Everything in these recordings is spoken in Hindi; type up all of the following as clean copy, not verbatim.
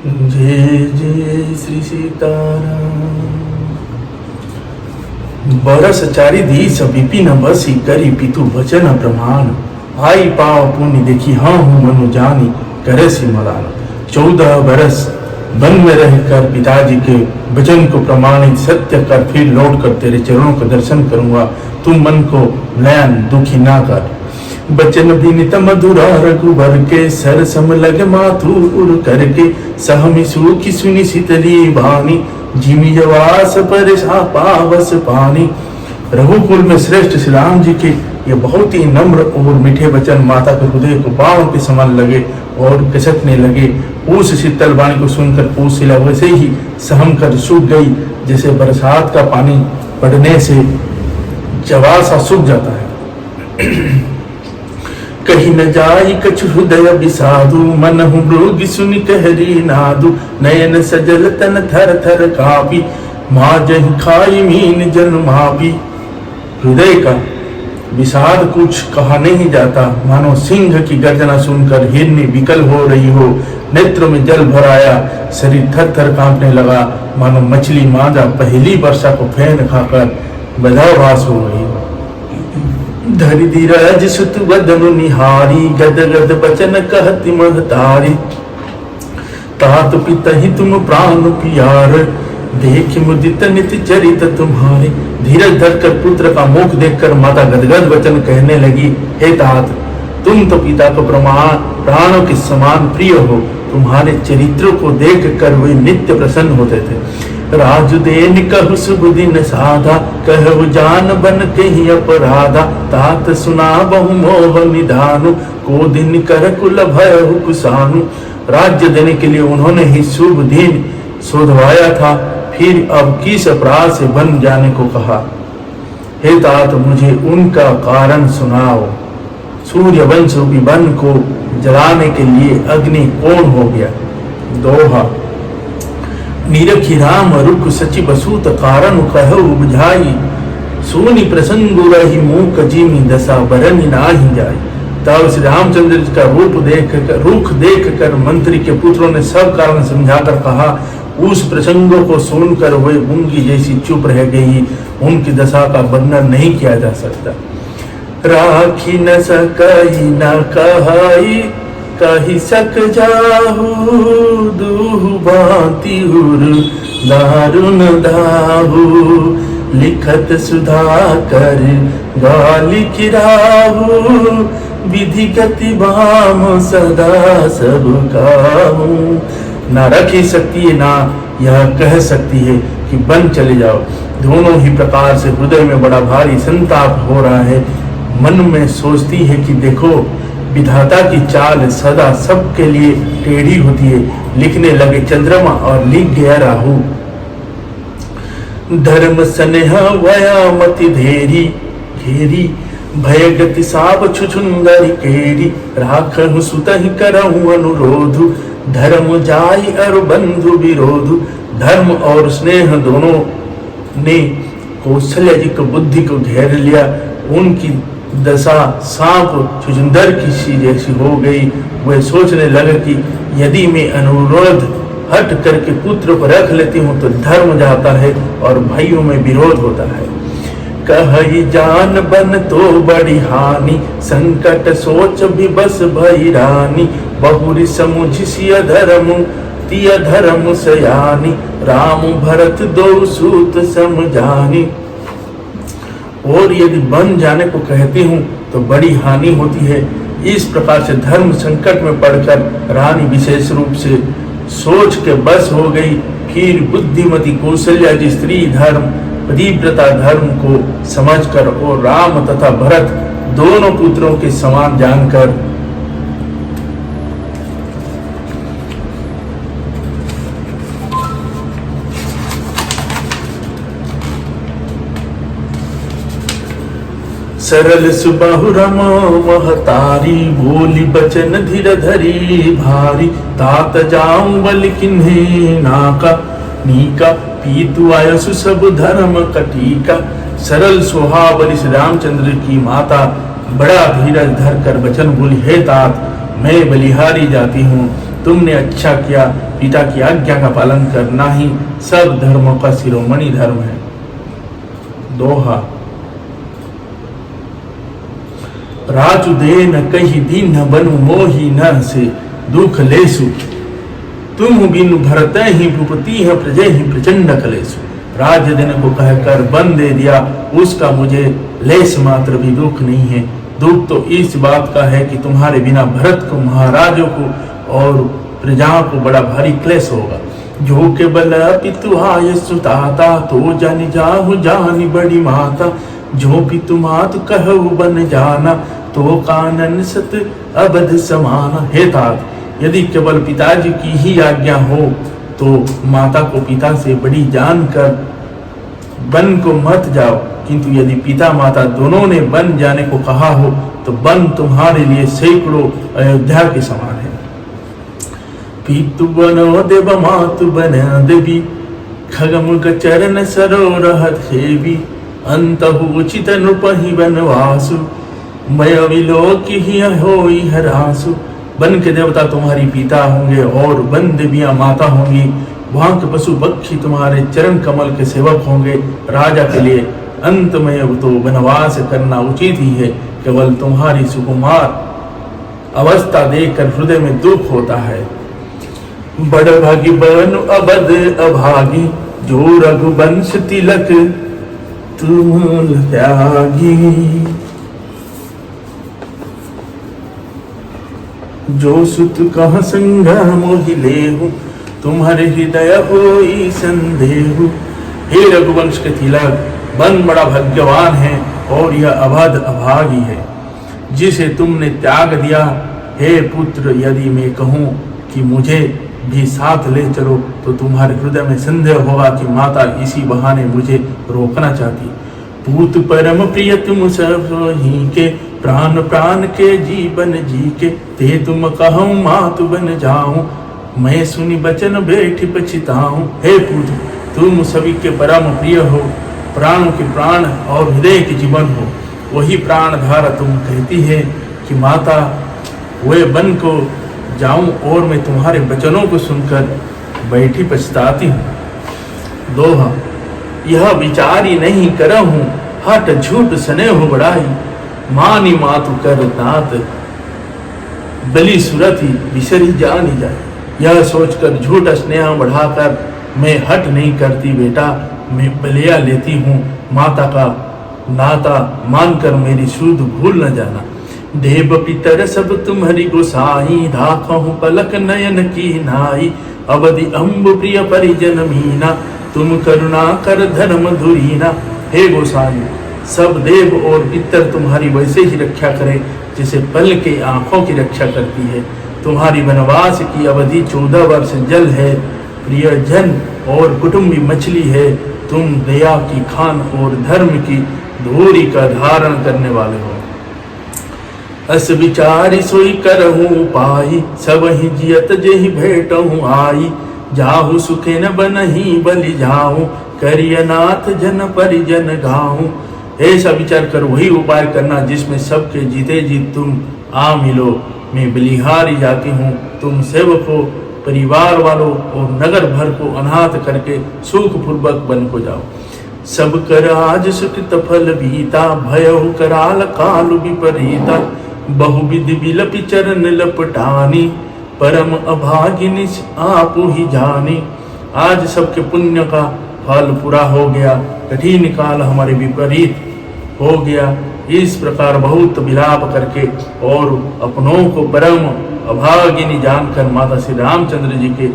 जय जय श्री सीताराम। बरस चारि दिस विपिन बसी करी पितु वचन प्रमाण। आई पाव पुण्य देखी हाँ हूँ मनु जानी करे सी मलान। 14 बरस वन में रहकर पिताजी के वचन को प्रमाणित सत्य कर फिर लौट कर तेरे चरणों का दर्शन करूंगा। तुम मन को नयन दुखी ना कर। बचन विनित मधुरा रघुबर के सर सम लग माथु उर करके सहमि सुखी सुनि शीतली वाणी। जिमि जवास पर पावस पानी। रघुकुल में श्रेष्ठ श्री राम जी के ये बहुत ही नम्र और मीठे वचन माता के हृदय को बाणों के समान लगे और कसकने लगे। उस शीतल वाणी को सुनकर पूछ शिला वैसे ही सहम कर सूख गई जैसे बरसात का पानी पड़ने से जवासा सूख जाता है। कहीं न जाई कछु हृदय विषादु मनहु मृग सुनि कहरी नादु। नयन सजल तन थर थर कापी माँ जहि खाई मीन जन्मापी। हृदय का विषाद कुछ कहा नहीं जाता। मानो सिंह की गर्जना सुनकर हिरनी विकल हो रही हो। नेत्रों में जल भर आया, शरीर थर थर कांपने लगा। मानो मछली मादा पहली वर्षा को फैन खाकर बधाभास हो गई। धरि धीरज सुत वदनु निहारी गद गद बचन कहति महतारी। तात पितहि तुम प्राण प्यार देख मुदित नित चरित तुम्हारे। धीरज धरकर पुत्र का मुख देखकर माता गदगद वचन कहने लगी, हे तात, तुम तो पिता को प्राणों के समान प्रिय हो। तुम्हारे चरित्रों को देख कर वे नित्य प्रसन्न होते थे। राजुदेन कहु शुभ दिन साधा कहु जान बन कहीं अपराधा। तात सुना बहु मोह निधानु को दिन कर कुल भय कुसानु। राज्य देने के लिए उन्होंने ही शुभ दिन शोधवाया था, फिर अब किस अपराध से बन जाने को कहा। हे तात, मुझे उनका कारण सुनाओ। सूर्य वंश रूपी वन को जलाने के लिए अग्नि कौन हो गया। दोहा। निरखी राम रुक सचि बसूत कारण कहु बुझाई। सोनि प्रसंग रही मूक जिमि दशा बरनि नाही जाई। तब श्री रामचंद्र जी का रुख देख कर मंत्री के पुत्रों ने सब कारण समझाकर कहा। उस प्रसंगों को सुनकर वे मूंगी जैसी चुप रह गई। उनकी दशा का वर्णन नहीं किया जा सकता। राखी न सकई न कहाई कही सक जाहू। दूहु भांति उर दारुन दाहू। लिखत सुधा कर गाली किराहू। विधि गति बाम सदा सब काहू। ना रख ही सकती है ना यह कह सकती है कि बन चले जाओ। दोनों ही प्रकार से हृदय में बड़ा भारी संताप हो रहा है। मन में सोचती है कि देखो, विधाता की चाल सदा सबके लिए टेढ़ी होती है। लिखने लगे चंद्रमा और लिख गया राहु। धर्म स्नेह वया मति धेरी घेरी। भय गति साप छुछुंदरी केरी। राखहु सुतहि करहु अनुरोधु। धर्म जाई अरु बंधु विरोधु। धर्म और स्नेह दोनों ने कौशल्या जी को बुद्धि को घेर लिया। उनकी दशा सांप छुछुंदर की सी जैसी हो गई। वह सोचने लगे कि यदि मैं अनुरोध हट करके पुत्र को रख लेती हूँ तो धर्म जाता है और भाइयों में विरोध होता है। कही जान बन तो बड़ी हानि। संकट सोच भी बस भई रानी। बहुरी समुझिसिय धर्म तिय धर्म सयानी। राम भरत दो सूत समझानी। और यदि बन जाने को कहती हूँ तो बड़ी हानि होती है। इस प्रकार से धर्म संकट में पड़कर रानी विशेष रूप से सोच के बस हो गई। फिर बुद्धिमती कौशल्या जी स्त्री धर्म पतिव्रता धर्म को समझकर और राम तथा भरत दोनों पुत्रों के समान जानकर सरल सुबाहु रमो महतारी। बोली बचन धीर धरी भारी। तात जाऊं बल किन्हे नाका। नीका पीतु आयसु सब धर्म कटीका। सरल स्वभाव श्री रामचंद्र की माता बड़ा धीरज धर कर वचन बोली, हे तात, मैं बलिहारी जाती हूँ, तुमने अच्छा किया, पिता की आज्ञा का पालन करना ही सब धर्मों का शिरोमणि धर्म है। दोहा। राजु दे न कही दीन बनु मोही न से दुख लेसु, तुम बिनु भरते ही भूपति है प्रजय ही प्रचंड कलेसु। राज देने को कहकर वन दे दिया, उसका मुझे लेस मात्र भी दुख नहीं है। दुख तो इस बात का है कि तुम्हारे बिना भरत को, महाराजों को और प्रजाओं को बड़ा भारी क्लेश होगा। जो के बल पितु आय सुताता, तो जानी जाहु जानी बड़ी माता। जो पितु मातु कहु बन जाना, तो कानन सत अबध समाना। हे तात, यदि केवल पिताजी की ही आज्ञा हो तो माता को पिता से बड़ी जानकर वन को मत जाओ, किंतु यदि पिता माता दोनों ने वन जाने को कहा हो तो वन तुम्हारे लिए सैकड़ों अयोध्या के समान है। पितु बनो देव मातु बन देवी, खगम चरण सरोरह देवी। अंतहु उचित नृपहि वनवासु, मय विलोकि होई हरासु। वन के देवता तुम्हारी पिता होंगे और वन देवियां माता होंगी। वहां के पशु पक्षी तुम्हारे चरण कमल के सेवक होंगे। राजा के लिए अंत में तो वनवास करना उचित ही है। केवल तुम्हारी सुकुमार अवस्था देखकर हृदय में दुख होता है। बड़ भागी बन अबद अभागी, जो रघुवंश तिलक तुम त्यागी। जो सुत कह संग मोहि लेहु, तुम्हारे हृदय होई संदेहु। हे रघुवंश के तिलक, वन बड़ा भाग्यवान है और यह अभद अभागी है जिसे तुमने त्याग दिया। हे पुत्र, यदि मैं कहूँ कि मुझे भी साथ ले चलो तो तुम्हारे हृदय में संदेह होगा कि माता इसी बहाने मुझे रोकना चाहती। पूत परम प्रिय तुम सब ही के, प्राण प्राण के जीवन जी के। ते तुम कहूँ मातु बन जाऊं, मैं सुनी बचन बैठ पछताऊं। हे पुत्र, तुम सभी के परम प्रिय हो, प्राणों के प्राण और हृदय के जीवन हो। वही प्राण धारा तुम कहती है कि माता वे बन को जाऊं और मैं तुम्हारे वचनों को सुनकर बैठी पछताती हूँ। दोहा। यह विचारी नहीं करहूं, हट झूठ सने हो बड़ाई। मानी मातु कर तात, बलि सुरति बिसरी जानी जाए। यह सोचकर झूठ स्नेह बढ़ाकर मैं हट नहीं करती बेटा, मैं बलिया लेती हूँ। माता का नाता मानकर मेरी शुद्ध भूल न जाना। देव पितर सब तुम्हारी गोसाई, राखहु पलक नयन की नाई। अवधि अम्ब प्रिय परिजन मीना, तुम करुणा कर धर्म धुरीना। हे गोसाई, सब देव और पितर तुम्हारी वैसे ही रक्षा करें जैसे पल के आंखों की रक्षा करती है। तुम्हारी वनवास की अवधि 14 वर्ष जल है। प्रियजन और कुटुंबी मछली है। तुम दया की खान और धर्म की धूरी का धारण करने वाले हो। अस विचारी सोई करहूँ उपाई, सब ही जियत जेहि भेटहूँ आई। जाहु सुखे न बनही बलि जाऊं, करिय नाथ जन परिजन गाऊं। ऐसा विचार कर वही उपाय करना जिसमें सबके जीते जी तुम आ मिलो। मैं बलिहारी जाती हूँ, तुम सेवकों, परिवार वालों और नगर भर को अनाथ करके सुखपूर्वक वन को जाओ। सब कर आज सुकृत फल बीता, भयउ कराल काल विपरीता। बहुविधि बिलपि चरण लपटानी, परम अभागिनी आपु ही जानी। आज सबके पुण्य का फल पूरा हो गया, कठिन काल हमारे विपरीत हो गया। इस प्रकार बहुत विलाप करके और अपनों को परम अभागिनी जानकर माता श्री रामचंद्र जी के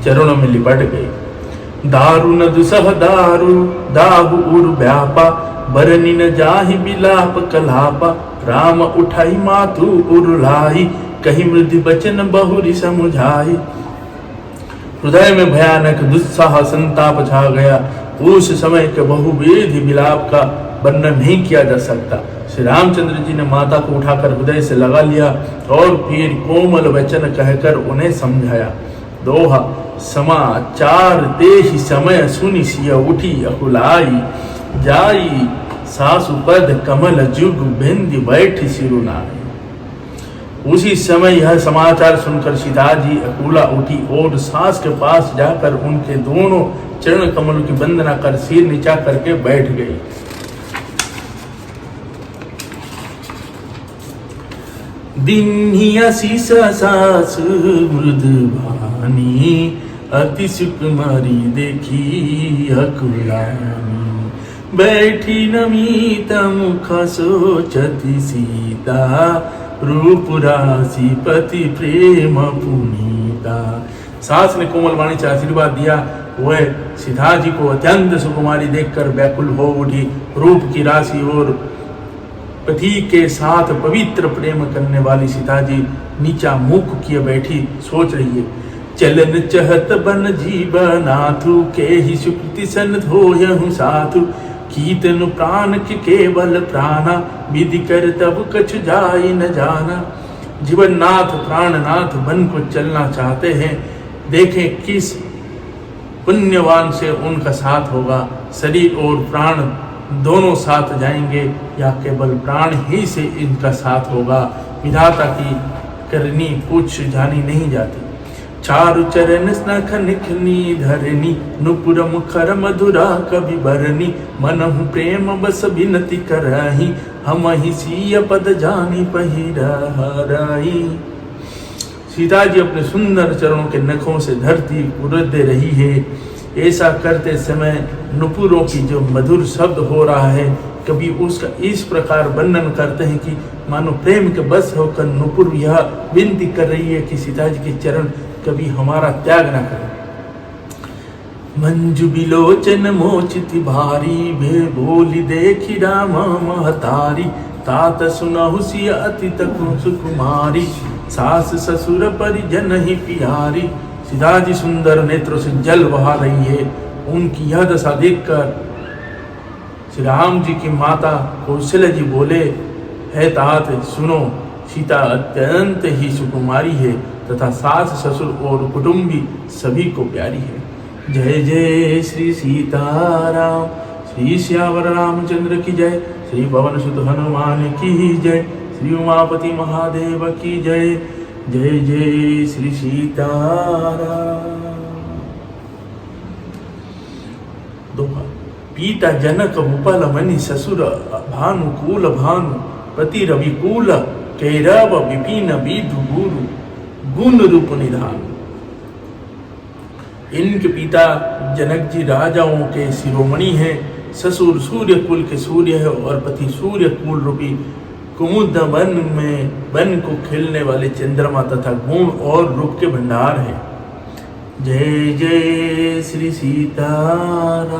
चरणों में लिपट गई। दारु न दुसह दारु दाहु उर व्यापा, बरनी न जाहि बिलाप कलापा। राम उठाई मातु उरुलाई, कही मृदि बचन बहुरी समुझाई। हृदय में भयानक दुस्साह संताप छा गया। उस समय के बहुविधि विलाप का वर्णन नहीं किया जा सकता। श्री रामचंद्र जी ने माता को उठाकर हृदय से लगा लिया और फिर कोमल वचन कहकर उन्हें समझाया। दोहा। समाचार ते ही समय सुनि सिय उठी अकुलाई, जाई सासु पद कमल जुग बिंद बैठ सिरुनाई। उसी समय यह समाचार सुनकर सीता जी अकुला उठी और सास के पास जाकर उनके दोनों चरण कमलों की वंदना कर सिर नीचा करके बैठ गई। दिन्हिया सीसा सास मृदुभानी अति सुकुमारी देखी अकुलानी बैठी नमित मुख सोचती सीता रूप राशि पति प्रेम पुनीता। सास ने कोमल वाणी से आशीर्वाद दिया। वह सीता जी को अत्यंत सुकुमारी देखकर व्याकुल हो उठी। रूप की राशि और पति के साथ पवित्र प्रेम करने वाली सीता जी नीचा मुख किए बैठी सोच रही है। चलन चहत बन जीवनाथु के ही सुकृति सन धोयहु साधु कीर्तन प्राण के केवल प्राणा विधि कर तब कछु जाय न जाना। जीवननाथ प्राणनाथ बन को चलना चाहते हैं, देखें किस पुण्यवान से उनका साथ होगा। शरीर और प्राण दोनों साथ जाएंगे या केवल प्राण ही से इनका साथ होगा। विधाता की करनी कुछ जानी नहीं जाती। चारु चरण स्नख निखनी धरनी नुपुर मुखर मधुरा कवि बरनी मनहु प्रेम बस विनती करही हम ही सीय पद जानी पहिराई। सीता जी अपने सुंदर चरणों के नखों से धरती उड़द रही है। ऐसा करते समय नुपुरों की जो मधुर शब्द हो रहा है, कभी उसका इस प्रकार वर्णन करते हैं कि मानो प्रेम के बस होकर नुपुर यह विनती कर रही है कि सीता जी के चरण कभी हमारा त्याग न करें। मंजु बिलोचन मोचिति भारी भे बोली देखी राम महतारी तात सुनहु सिय अति तकु सुकुमारी सास ससुर परिजन ही प्यारी। सीता जी सुंदर नेत्रों से जल बहा रही है। उनकी यह दशा देखकर श्री राम जी की माता कौशल्या जी बोले, है तात सुनो, सीता अत्यंत ही सुकुमारी है तथा सास ससुर और कुटुंबी सभी को प्यारी है। जय जय श्री सीताराम, श्री श्यावर रामचंद्र की जय, श्री पवन सुत हनुमान की जय, श्री उमापति महादेव की जय। जय जय श्री सीताराम। दोहा। पीता जनक उपल मणि ससुर भानुकूल भानु पति रविकूल कैरव विपिन विधु गुरु गुण रूप निधान। इनके पिता जनक जी राजाओं के शिरोमणि हैं, ससुर सूर्य कुल के सूर्य है और पति सूर्य कुल रूपी कुमुद वन को खेलने वाले चंद्रमा तथा गुण और रूप के भंडार है। जय जय श्री सीताराम।